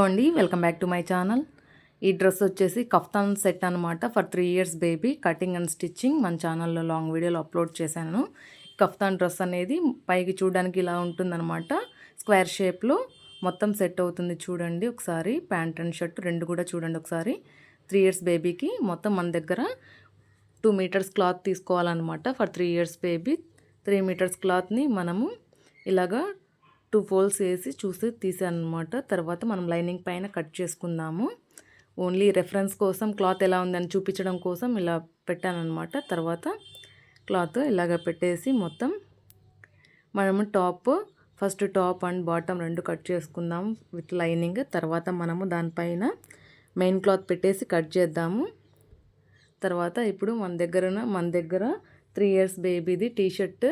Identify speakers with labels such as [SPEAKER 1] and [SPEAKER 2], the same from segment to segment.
[SPEAKER 1] అండి welcome back to my channel. ఈ dress వచ్చేసి కఫ్తాన్ సెట్ అనమాట. For 3 years baby cutting and stitching మన ఛానల్లో లాంగ్ వీడియోలో అప్లోడ్ చేశాను. కఫ్తాన్ డ్రెస్ అనేది పైకి చూడడానికి ఇలా ఉంటుందన్నమాట. స్క్వేర్ షేప్లో మొత్తం సెట్ అవుతుంది. చూడండి ఒకసారి ప్యాంట్ అండ్ షర్ట్ రెండు కూడా చూడండి ఒకసారి. 3 ఇయర్స్ బేబీకి మొత్తం మన దగ్గర 2 మీటర్స్ క్లాత్ తీసుకోవాలన్నమాట. ఫర్ 3 ఇయర్స్ బేబీ 3 మీటర్స్ క్లాత్ని మనము ఇలాగా 2 ఫోల్డ్స్ వేసి చూసి తీసాను అనమాట. తర్వాత మనం లైనింగ్ పైన కట్ చేసుకుందాము. ఓన్లీ రెఫరెన్స్ కోసం క్లాత్ ఎలా ఉందని చూపించడం కోసం ఇలా పెట్టాను అనమాట. తర్వాత క్లాత్ ఇలాగ పెట్టేసి మొత్తం మనము ఫస్ట్ టాప్ అండ్ బాటమ్ రెండు కట్ చేసుకుందాం విత్ లైనింగ్. తర్వాత మనము దానిపైన మెయిన్ క్లాత్ పెట్టేసి కట్ చేద్దాము. తర్వాత ఇప్పుడు మన దగ్గర 3 ఇయర్స్ బేబీది టీషర్ట్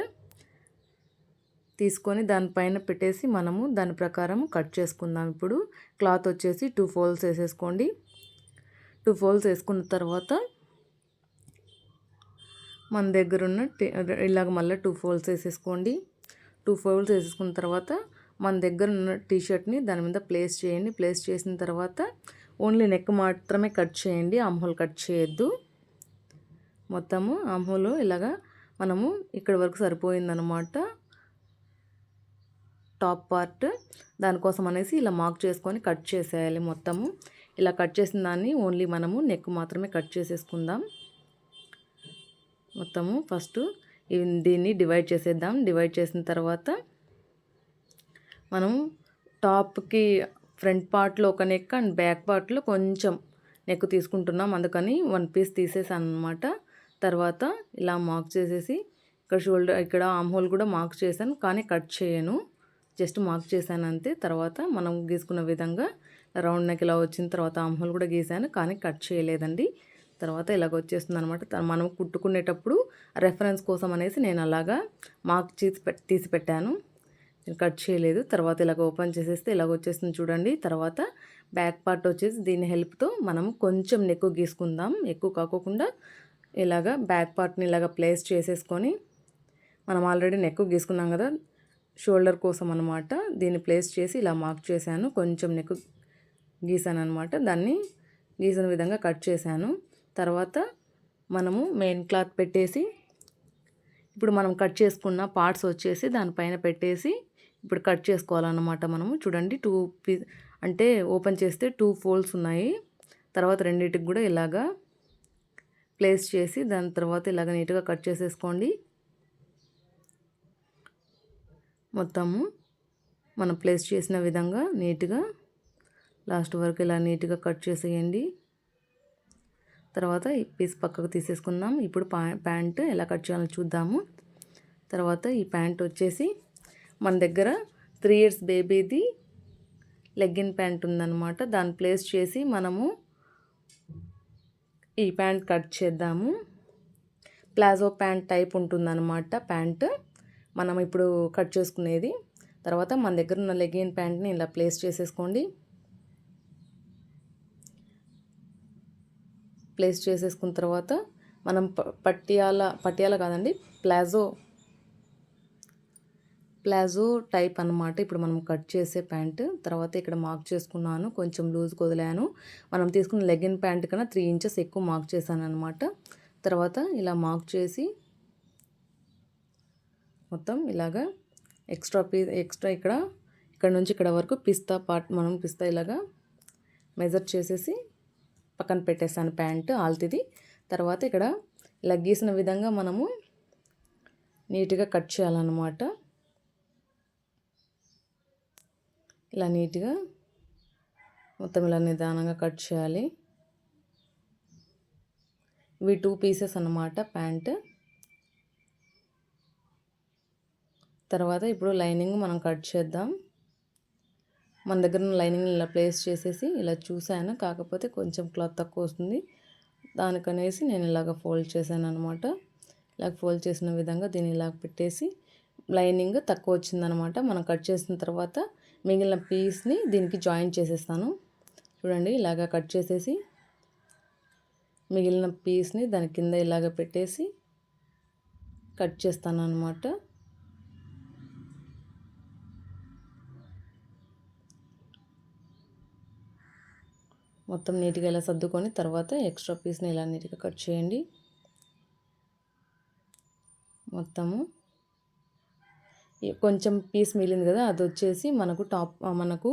[SPEAKER 1] తీసుకొని దానిపైన పెట్టేసి మనము దాని ప్రకారం కట్ చేసుకుందాం. ఇప్పుడు క్లాత్ వచ్చేసి 2 ఫోల్డ్స్ వేసేసుకోండి. 2 ఫోల్డ్స్ వేసుకున్న తర్వాత మన దగ్గర ఉన్న ఇలాగ మళ్ళీ 2 ఫోల్డ్స్ వేసేసుకోండి. 2 ఫోల్డ్స్ వేసేసుకున్న తర్వాత మన దగ్గర ఉన్న టీషర్ట్ని దాని మీద ప్లేస్ చేయండి. ప్లేస్ చేసిన తర్వాత ఓన్లీ నెక్ మాత్రమే కట్ చేయండి, ఆమ్హోల్ కట్ చేయొద్దు. మొత్తము ఆమ్హోల్ ఇలాగా మనము ఇక్కడ వరకు సరిపోయిందనమాట టాప్ పార్ట్. దానికోసం అనేసి ఇలా మార్క్ చేసుకొని కట్ చేసేయాలి. మొత్తము ఇలా కట్ చేసిన దాన్ని ఓన్లీ మనము నెక్ మాత్రమే కట్ చేసేసుకుందాం. మొత్తము ఫస్ట్ దీన్ని డివైడ్ చేసేద్దాం. డివైడ్ చేసిన తర్వాత మనము టాప్కి ఫ్రంట్ పార్ట్లో ఒక నెక్ అండ్ బ్యాక్ పార్ట్లో కొంచెం నెక్ తీసుకుంటున్నాం. అందుకని 1 పీస్ తీసేసాను అనమాట. తర్వాత ఇలా మార్క్ చేసేసి ఇక్కడ ఆమ్ హోల్ కూడా మార్క్ చేశాను, కానీ కట్ చేయను, జస్ట్ మార్క్ చేశాను అంతే. తర్వాత మనం గీసుకున్న విధంగా రౌండ్ నెక్ ఇలా వచ్చిన తర్వాత ఆమ్ హోల్ కూడా గీసాను, కానీ కట్ చేయలేదండి. తర్వాత ఇలాగ వచ్చేస్తుంది అనమాట. మనం కుట్టుకునేటప్పుడు రెఫరెన్స్ కోసం అనేసి నేను అలాగా మార్క్ తీసి పెట్టాను, కట్ చేయలేదు. తర్వాత ఇలాగ ఓపెన్ చేసేస్తే ఇలాగ వచ్చేస్తుంది చూడండి. తర్వాత బ్యాక్ పార్ట్ వచ్చేసి దీని హెల్ప్తో మనం కొంచెం నెక్ గీసుకుందాం. ఎక్కువ కాకోకుండా ఇలాగ బ్యాక్ పార్ట్ని ఇలాగ ప్లేస్ చేసేసుకొని మనం ఆల్రెడీ నెక్ గీసుకున్నాం కదా షోల్డర్ కోసం అనమాట. దీన్ని ప్లేస్ చేసి ఇలా మార్క్ చేశాను, కొంచెం నెక్ గీసాను అనమాట. దాన్ని గీసిన విధంగా కట్ చేశాను. తర్వాత మనము మెయిన్ క్లాత్ పెట్టేసి ఇప్పుడు మనం కట్ చేసుకున్న పార్ట్స్ వచ్చేసి దానిపైన పెట్టేసి ఇప్పుడు కట్ చేసుకోవాలన్నమాట. మనము చూడండి 2 అంటే ఓపెన్ చేస్తే 2 ఫోల్డ్స్ ఉన్నాయి. తర్వాత రెండింటికి కూడా ఇలాగా ప్లేస్ చేసి దాని తర్వాత ఇలాగ నీట్గా కట్ చేసేసుకోండి. మొత్తము మనం ప్లేస్ చేసిన విధంగా నీట్గా లాస్ట్ వరకు ఇలా నీట్గా కట్ చేసేయండి. తర్వాత ఈ పీస్ పక్కకు తీసేసుకుందాం. ఇప్పుడు ప్యాంట్ ఎలా కట్ చేయాలో చూద్దాము. తర్వాత ఈ ప్యాంట్ వచ్చేసి మన దగ్గర 3 ఇయర్స్ బేబీది లెగ్గిన్ ప్యాంట్ ఉందన్నమాట. దాన్ని ప్లేస్ చేసి మనము ఈ ప్యాంట్ కట్ చేద్దాము. ప్లాజో ప్యాంట్ టైప్ ఉంటుందన్నమాట ప్యాంట్ మనం ఇప్పుడు కట్ చేసుకునేది. తర్వాత మన దగ్గర ఉన్న లెగ్గిన్ ప్యాంట్ని ఇలా ప్లేస్ చేసేసుకోండి. ప్లేస్ చేసేసుకున్న తర్వాత మనం పట్టియాల కాదండి, ప్లాజో టైప్ అన్నమాట ఇప్పుడు మనం కట్ చేసే ప్యాంట్. తర్వాత ఇక్కడ మార్క్ చేసుకున్నాను, కొంచెం లూజ్ వదిలాను. మనం తీసుకున్న లెగ్గిన్ ప్యాంట్ కన్నా 3 ఇంచెస్ ఎక్కువ మార్క్ చేశాను అనమాట. తర్వాత ఇలా మార్క్ చేసి మొత్తం ఇలాగా ఎక్స్ట్రా ఇక్కడ నుంచి ఇక్కడ వరకు మనం పిస్తా ఇలాగా మెజర్ చేసేసి పక్కన పెట్టేసాను ప్యాంట్ ఆల్తిది. తర్వాత ఇక్కడ ఇలా గీసిన విధంగా మనము నీట్గా కట్ చేయాలన్నమాట. ఇలా నీట్గా మొత్తం ఇలా నిదానంగా కట్ చేయాలి. ఇవి 2 పీసెస్ అన్నమాట ప్యాంట్. తర్వాత ఇప్పుడు లైనింగ్ మనం కట్ చేద్దాం. మన దగ్గర ఉన్న లైనింగ్ ఇలా ప్లేస్ చేసేసి ఇలా చూశాను, కాకపోతే కొంచెం క్లాత్ తక్కువ వస్తుంది, దానికనేసి నేను ఇలాగ ఫోల్డ్ చేశాను అనమాట. ఇలా ఫోల్డ్ చేసిన విధంగా దీన్ని ఇలా పెట్టేసి లైనింగ్ తక్కువ వచ్చిందనమాట. మనం కట్ చేసిన తర్వాత మిగిలిన పీస్ని దీనికి జాయిన్ చేసేస్తాను. చూడండి ఇలాగ కట్ చేసేసి మిగిలిన పీస్ని దాని కింద ఇలాగ పెట్టేసి కట్ చేస్తాను అనమాట. మొత్తం నీట్గా ఇలా సర్దుకొని తర్వాత ఎక్స్ట్రా పీస్ని ఇలా నీట్గా కట్ చేయండి. మొత్తము కొంచెం పీస్ మిగిలింది కదా, అది వచ్చేసి మనకు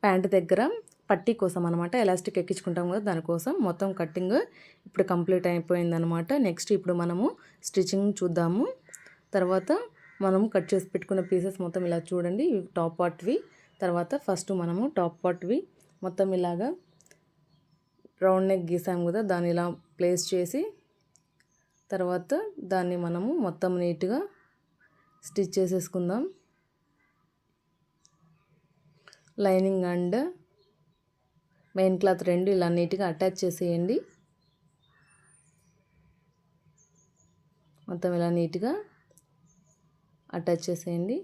[SPEAKER 1] ప్యాంట్ దగ్గర పట్టీ కోసం అనమాట, ఎలాస్టిక్ ఎక్కించుకుంటాం కదా దానికోసం. మొత్తం కటింగ్ ఇప్పుడు కంప్లీట్ అయిపోయిందనమాట. నెక్స్ట్ ఇప్పుడు మనము స్టిచ్చింగ్ చూద్దాము. తర్వాత మనం కట్ చేసి పెట్టుకున్న పీసెస్ మొత్తం ఇలా చూడండి, టాప్ పార్ట్వి. తర్వాత ఫస్ట్ మనము టాప్ పార్ట్వి మొత్తం ఇలాగా రౌండ్ నెక్ గీసాము కదా, దాన్ని ఇలా ప్లేస్ చేసి తర్వాత దాన్ని మనము మొత్తం నీట్గా స్టిచ్ చేసేసుకుందాం. లైనింగ్ అండ్ మెయిన్ క్లాత్ రెండు ఇలా నీట్గా అటాచ్ చేసేయండి. మొత్తం ఇలా నీట్గా అటాచ్ చేసేయండి.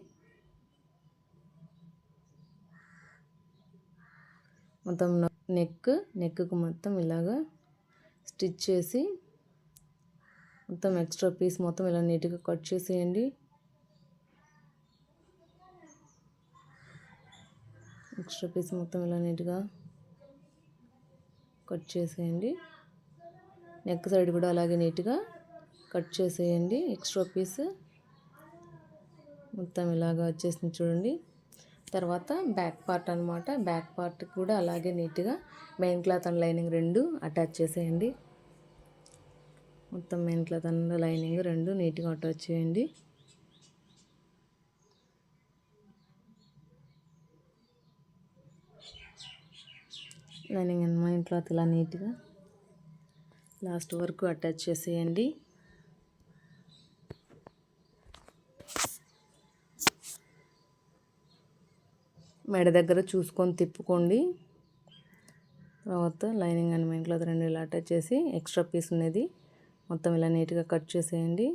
[SPEAKER 1] మొత్తం నెక్కు మొత్తం ఇలాగా స్టిచ్ చేసి మొత్తం ఎక్స్ట్రా పీస్ మొత్తం ఇలా నీట్గా కట్ చేసేయండి. ఎక్స్ట్రా పీస్ మొత్తం ఇలా నీట్గా కట్ చేసేయండి. నెక్ సైడ్ కూడా అలాగే నీట్గా కట్ చేసేయండి. ఎక్స్ట్రా పీస్ మొత్తం ఇలాగా వచ్చేసింది చూడండి. తర్వాత బ్యాక్ పార్ట్ అనమాట, బ్యాక్ పార్ట్ కూడా అలాగే నీట్గా మెయిన్ క్లాత్ అండ్ లైనింగ్ రెండు అటాచ్ చేసేయండి. మొత్తం మెయిన్ క్లాత్ అండ్ లైనింగ్ రెండు నీట్గా అటాచ్ చేయండి. లైనింగ్ అండ్ మెయిన్ క్లాత్ ఇలా నీట్గా లాస్ట్ వరకు అటాచ్ చేసేయండి. మెడ దగ్గర చూసుకొని తిప్పుకోండి. తర్వాత లైనింగ్ అండ్ మెయిన్ క్లాత్ రెండు ఇలా అటాచ్ చేసి ఎక్స్ట్రా పీస్ ఉన్నది మొత్తం ఇలా నీట్గా కట్ చేసేయండి.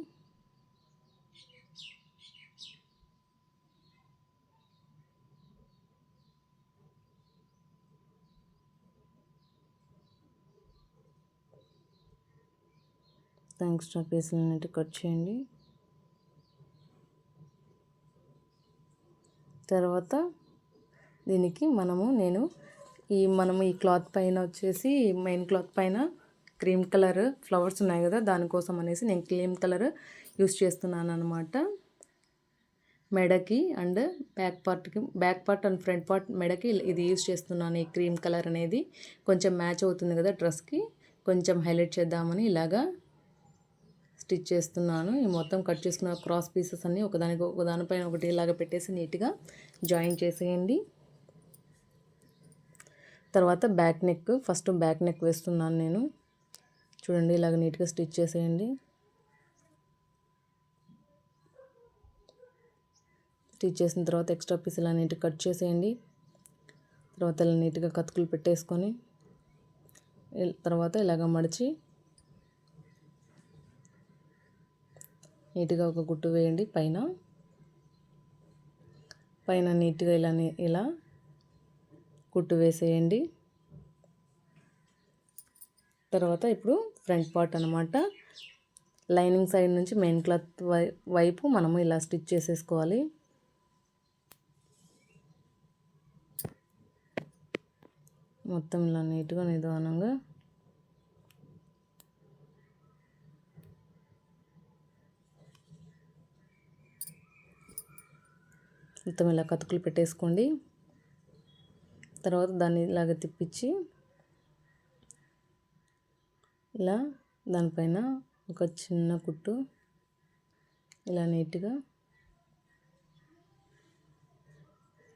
[SPEAKER 1] ఎక్స్ట్రా పీస్లు అన్నిటి కట్ చేయండి. తర్వాత దీనికి మనము ఈ క్లాత్ పైన వచ్చేసి మెయిన్ క్లాత్ పైన క్రీమ్ కలర్ ఫ్లవర్స్ ఉన్నాయి కదా, దానికోసం అనేసి నేను క్రీమ్ కలర్ యూస్ చేస్తున్నాను అనమాట. మెడకి and back part and front part మెడకి ఇది యూస్ చేస్తున్నాను. ఈ క్రీమ్ కలర్ అనేది కొంచెం మ్యాచ్ అవుతుంది కదా డ్రెస్కి, కొంచెం హైలైట్ చేద్దామని ఇలాగా స్టిచ్ చేస్తున్నాను. ఈ మొత్తం కట్ చేసుకున్న క్రాస్ పీసెస్ అన్నీ ఒకదానిపైన ఒకటి ఇలాగ పెట్టేసి నీట్గా జాయిన్ చేసేయండి. తర్వాత ఫస్ట్ బ్యాక్ నెక్ వేస్తున్నాను నేను. చూడండి ఇలాగ నీట్గా స్టిచ్ చేసేయండి. స్టిచ్ చేసిన తర్వాత ఎక్స్ట్రా పీస్ ఇలా నీట్గా కట్ చేసేయండి. తర్వాత ఇలా నీట్గా కతుకులు పెట్టేసుకొని తర్వాత ఇలాగ మడిచి నీట్గా ఒక కుట్టు వేయండి. పైన నీట్గా ఇలా కుట్టు వేసేయండి. తర్వాత ఇప్పుడు ఫ్రంట్ పార్ట్ అనమాట, లైనింగ్ సైడ్ నుంచి మెయిన్ క్లాత్ వైపు మనము ఇలా స్టిచ్ చేసేసుకోవాలి. మొత్తం ఇలా నీట్గా నిదానంగా మొత్తం ఇలా కతుకులు పెట్టేసుకోండి. తర్వాత దాన్ని ఇలాగ తిప్పించి ఇలా దానిపైన ఒక చిన్న కుట్టు ఇలా నీట్గా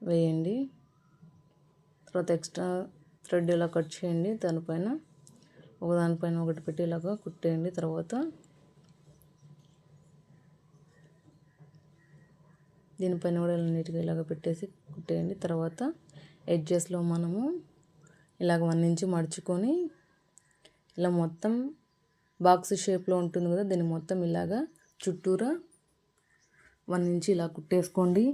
[SPEAKER 1] వేయండి. తర్వాత ఎక్స్ట్రా థ్రెడ్ ఇలా కట్ చేయండి. దానిపైన ఒకటి పెట్టి ఇలాగా కుట్టేయండి. తర్వాత దీనిపైన కూడా ఇలా నీట్గా ఇలాగ పెట్టేసి కుట్టేయండి. తర్వాత ఎడ్జెస్లో మనము ఇలాగ 1 ఇంచ్ మడుచుకొని ఇలా మొత్తం బాక్స్ షేప్లో ఉంటుంది కదా, దీన్ని మొత్తం ఇలాగా చుట్టూరా 1 ఇంచ్ ఇలా కుట్టేసుకోండి.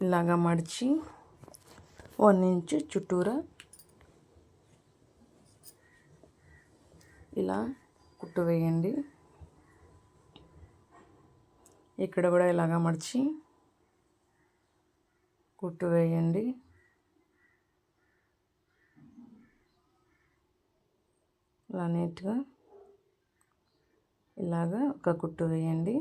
[SPEAKER 1] ఇలాగా మడిచి 1 ఇంచ్ చుట్టూరా ఇలా కుట్టు వేయండి. ఇక్కడ కూడా ఇలాగ మడిచి కుట్టు వేయండి. ఇలా నీట్గా ఇలాగ ఒక కుట్టు వేయండి.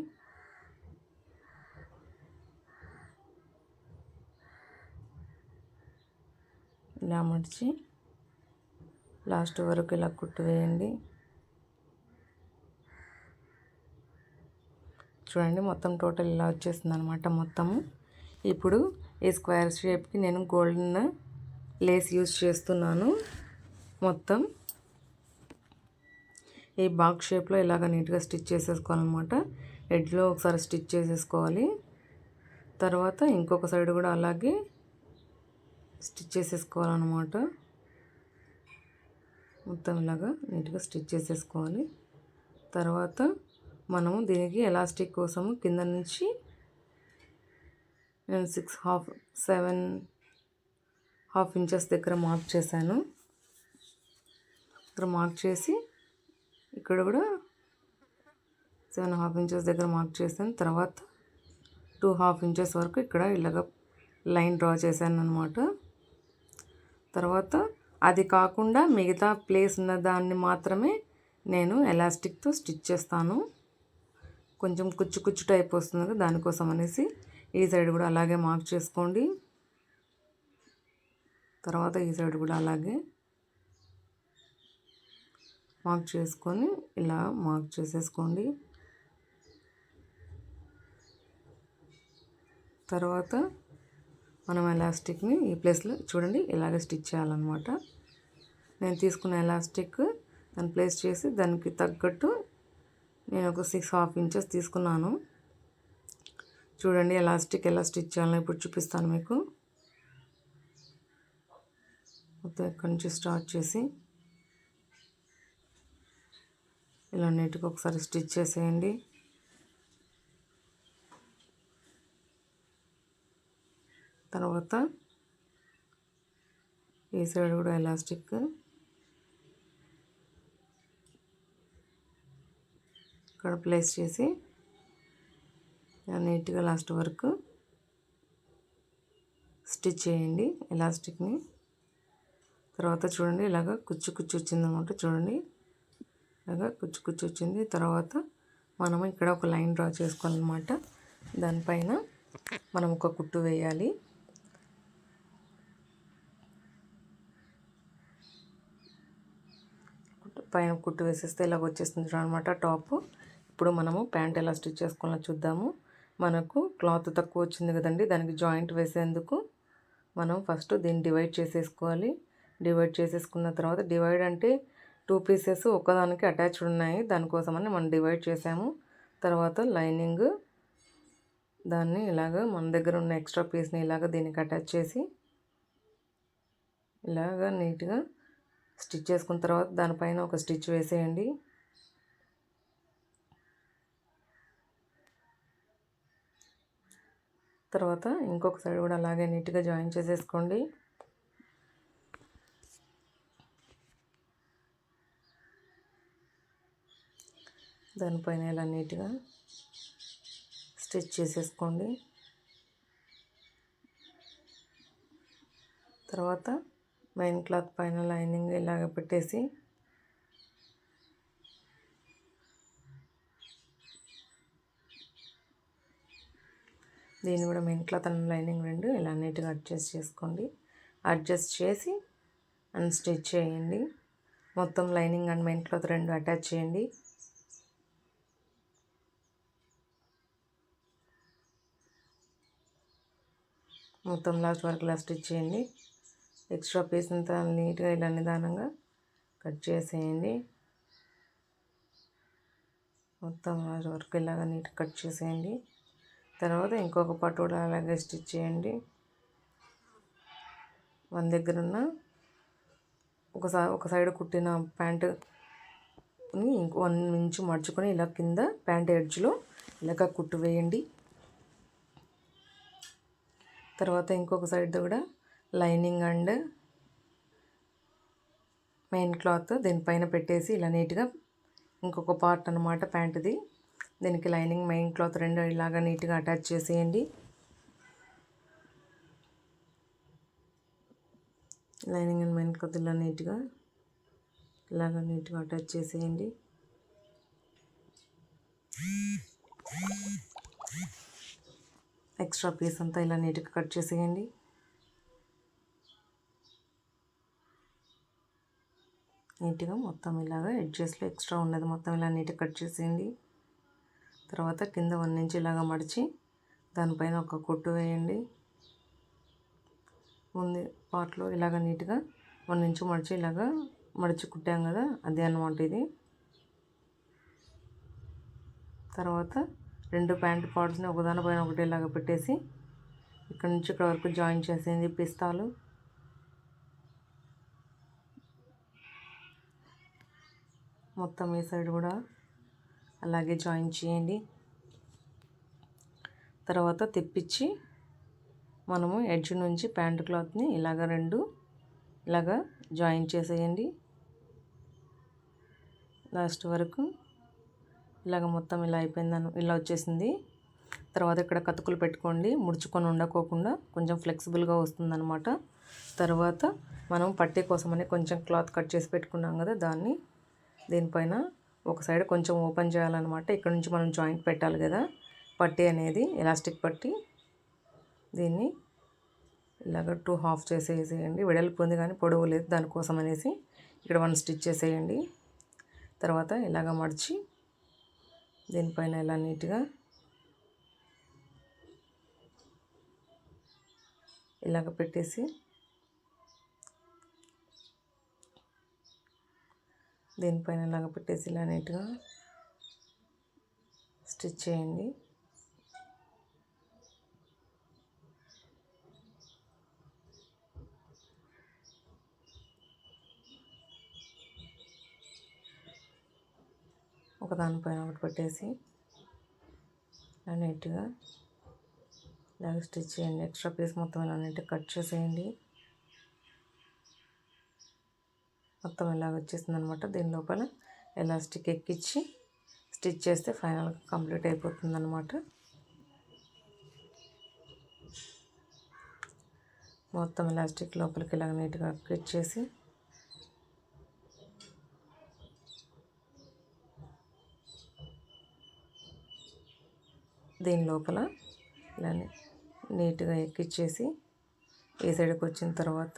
[SPEAKER 1] ఇలా మడిచి లాస్ట్ వరకు ఇలా కుట్టు వేయండి. చూడండి మొత్తం టోటల్ ఇలా వచ్చేస్తుంది అనమాట మొత్తము. ఇప్పుడు ఈ స్క్వేర్ షేప్కి నేను గోల్డెన్ లేస్ యూజ్ చేస్తున్నాను. మొత్తం ఈ బాక్స్ షేప్లో ఇలాగ నీట్గా స్టిచ్ చేసేసుకోవాలన్నమాట. ఎడ్జ్లో ఒకసారి స్టిచ్ చేసేసుకోవాలి. తర్వాత ఇంకొక సైడ్ కూడా అలాగే స్టిచ్ చేసేసుకోవాలన్నమాట. మొత్తం ఇలాగా నీట్గా స్టిచ్ చేసేసుకోవాలి. తర్వాత మనము దీనికి ఎలాస్టిక్ కోసము కింద నుంచి నేను 7.5 ఇంచెస్ దగ్గర మార్క్ చేశాను. ఇక్కడ మార్క్ చేసి ఇక్కడ కూడా 7.5 ఇంచెస్ దగ్గర మార్క్ చేశాను. తర్వాత 2.5 ఇంచెస్ వరకు ఇక్కడ ఇలాగ లైన్ డ్రా చేశాను అనమాట. తర్వాత అది కాకుండా మిగతా ప్లేస్ ఉన్న దాన్ని మాత్రమే నేను ఎలాస్టిక్తో స్టిచ్ చేస్తాను. కొంచెం కుచ్చు కుచ్చు టైప్ వస్తుంది కదా, దానికోసం అనేసి ఈ సైడ్ కూడా అలాగే మార్క్ చేసుకోండి. తర్వాత ఈ సైడ్ కూడా అలాగే మార్క్ చేసుకొని ఇలా మార్క్ చేసేసుకోండి. తర్వాత మనం ఎలాస్టిక్ని ఈ ప్లేస్లో చూడండి ఇలాగే స్టిచ్ చేయాలన్నమాట. నేను తీసుకున్న ఎలాస్టిక్ దాన్ని ప్లేస్ చేసి దానికి తగ్గట్టు నేను ఒక 6.5 ఇంచెస్ తీసుకున్నాను. చూడండి ఎలాస్టిక్ ఎలా స్టిచ్ చేయాలని ఇప్పుడు చూపిస్తాను మీకు. మొత్తం ఇక్కడి నుంచి స్టార్ట్ చేసి ఇలా నీట్గా ఒకసారి స్టిచ్ చేసేయండి. తర్వాత ఈ సైడ్ కూడా ఎలాస్టిక్ ఇక్కడ ప్లేస్ చేసి నీట్గా లాస్ట్ వరకు స్టిచ్ చేయండి ఎలాస్టిక్ని. తర్వాత చూడండి ఇలాగ కుచ్చు కుచ్చు వచ్చిందన్నమాట. చూడండి ఇలాగ కుచ్చు కుచ్చు వచ్చింది. తర్వాత మనము ఇక్కడ ఒక లైన్ డ్రా చేసుకోవాలన్నమాట. దానిపైన మనం ఒక కుట్టు వేయాలి. పైన కుట్టు వేసేస్తే ఇలాగ వచ్చేస్తుంది అనమాట టాప్. ఇప్పుడు మనము ప్యాంట్ ఎలా స్టిచ్ చేసుకోవాలో చూద్దాము. మనకు క్లాత్ తక్కువ వచ్చింది కదండి, దానికి జాయింట్ వేసేందుకు మనం ఫస్ట్ దీన్ని డివైడ్ చేసేసుకోవాలి. డివైడ్ చేసేసుకున్న తర్వాత, డివైడ్ అంటే 2 పీసెస్ ఒకదానికి అటాచ్డ్ ఉన్నాయి, దానికోసమని మనం డివైడ్ చేసాము. తర్వాత లైనింగ్ దాన్ని ఇలాగ మన దగ్గర ఉన్న ఎక్స్ట్రా పీస్ని ఇలాగ దీనికి అటాచ్ చేసి ఇలాగ నీట్గా స్టిచ్ చేసుకున్న తర్వాత దానిపైన ఒక స్టిచ్ వేసేయండి. తర్వాత ఇంకొక సైడ్ కూడా అలాగే నీట్గా జాయిన్ చేసేసుకోండి. దానిపైన ఇలా నీట్గా స్టిచ్ చేసేసుకోండి. తర్వాత మెయిన్ క్లాత్ పైన లైనింగ్ ఇలాగ పెట్టేసి దీన్ని కూడా మెయిన్ క్లాత్ అండ్ లైనింగ్ రెండు ఇలా నీట్గా అడ్జస్ట్ చేసుకోండి. అడ్జస్ట్ చేసి అండ్ స్టిచ్ చేయండి. మొత్తం లైనింగ్ అండ్ మెయిన్ క్లాత్ రెండు అటాచ్ చేయండి. మొత్తం లాస్ట్ వరకు ఇలా స్టిచ్ చేయండి. ఎక్స్ట్రా పీస్ అంతా నీట్గా ఇలా నిదానంగా కట్ చేసేయండి. మొత్తం లాస్ట్ వరకు ఇలాగ నీట్గా కట్ చేసేయండి. తర్వాత ఇంకొక పార్ట్ కూడా అలాగే స్టిచ్ చేయండి. మన దగ్గర ఉన్న ఒక సైడ్ కుట్టిన ప్యాంటుని ఇంకో 1 ఇంచు మడుచుకొని ఇలా కింద ప్యాంట్ ఎడ్జ్లో ఇలాగ కుట్టు వేయండి. తర్వాత ఇంకొక సైడ్ కూడా లైనింగ్ అండ్ మెయిన్ క్లాత్ దీనిపైన పెట్టేసి ఇలా నీట్గా ఇంకొక పార్ట్ అన్నమాట ప్యాంటుది దీనికి లైనింగ్ మెయిన్ క్లాత్ రెండు ఇలాగా నీట్గా అటాచ్ చేసేయండి. లైనింగ్ అండ్ మెయిన్ క్లాత్ ఇలా నీట్గా అటాచ్ చేసేయండి. ఎక్స్ట్రా పీస్ అంతా ఇలా నీట్గా కట్ చేసేయండి. నీట్గా మొత్తం ఇలాగా ఎడ్జెస్లో ఎక్స్ట్రా ఉన్నది మొత్తం ఇలా నీట్గా కట్ చేసేయండి. తర్వాత కింద 1 ఇంచ్ ఇలాగా మడిచి దానిపైన ఒక కుట్టు వేయండి. ముందు పార్ట్లో ఇలాగ నీట్గా 1 ఇంచ్ మడిచి ఇలాగా మడిచి కుట్టాం కదా, అదే అన్నమాట ఇది. తర్వాత 2 ప్యాంట్ పార్ట్స్ని ఒకదానిపైన ఒకటి ఇలాగ పెట్టేసి ఇక్కడ నుంచి ఇక్కడ వరకు జాయిన్ చేసేయండి. పిస్తాలు మొత్తం ఈ సైడ్ కూడా అలాగే జాయిన్ చేయండి. తర్వాత తెప్పించి మనము ఎడ్జ్ నుంచి ప్యాంట్ క్లాత్ని ఇలాగా జాయిన్ చేసేయండి లాస్ట్ వరకు. ఇలాగ మొత్తం ఇలా అయిపోయిందని ఇలా వచ్చేసింది. తర్వాత ఇక్కడ కతుకులు పెట్టుకోండి, ముడుచుకొని ఉండకోకుండా కొంచెం ఫ్లెక్సిబుల్గా వస్తుందన్నమాట. తర్వాత మనం పట్టీ కోసమని కొంచెం క్లాత్ కట్ చేసి పెట్టుకున్నాం కదా, దీనిపైన ఒక సైడ్ కొంచెం ఓపెన్ చేయాలన్నమాట. ఇక్కడ నుంచి మనం జాయింట్ పెట్టాలి కదా, పట్టీ అనేది ఎలాస్టిక్ పట్టీ. దీన్ని ఇలాగ 2 హాఫ్ చేసేసేయండి. వెడల్పు ఉంది కానీ పొడవు లేదు, దానికోసం అనేసి ఇక్కడ 1 స్టిచ్ చేసేయండి. తర్వాత ఇలాగ మడిచి దీనిపైన ఇలా నీట్గా ఇలాగ పెట్టేసి దీనిపైన ఇలాగ పెట్టేసి ఇలా నీట్గా స్టిచ్ చేయండి. ఒకదానిపైన ఒకటి పెట్టేసి ఇలా నీట్గా ఇలాగ స్టిచ్ చేయండి. ఎక్స్ట్రా పీస్ మొత్తం ఇలా నీట్గా కట్ చేసేయండి. మొత్తం ఇలాగ వచ్చేసింది అనమాట. దీని లోపల ఎలాస్టిక్ ఎక్కించి స్టిచ్ చేస్తే ఫైనల్గా కంప్లీట్ అయిపోతుంది అనమాట. మొత్తం ఎలాస్టిక్ లోపలికి ఇలాగ నీట్గా ఎక్కించేసి దీని లోపల ఇలా నీట్గా ఎక్కించేసి ఈ సైడ్కి వచ్చిన తర్వాత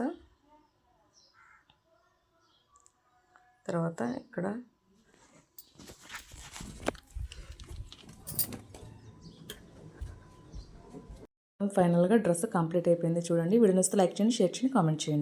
[SPEAKER 1] ఇక్కడ ఫైనల్గా డ్రెస్ కంప్లీట్ అయిపోయింది. చూడండి, వీడియో నచ్చితే లైక్ చేయండి, షేర్ చేయండి, కామెంట్ చేయండి.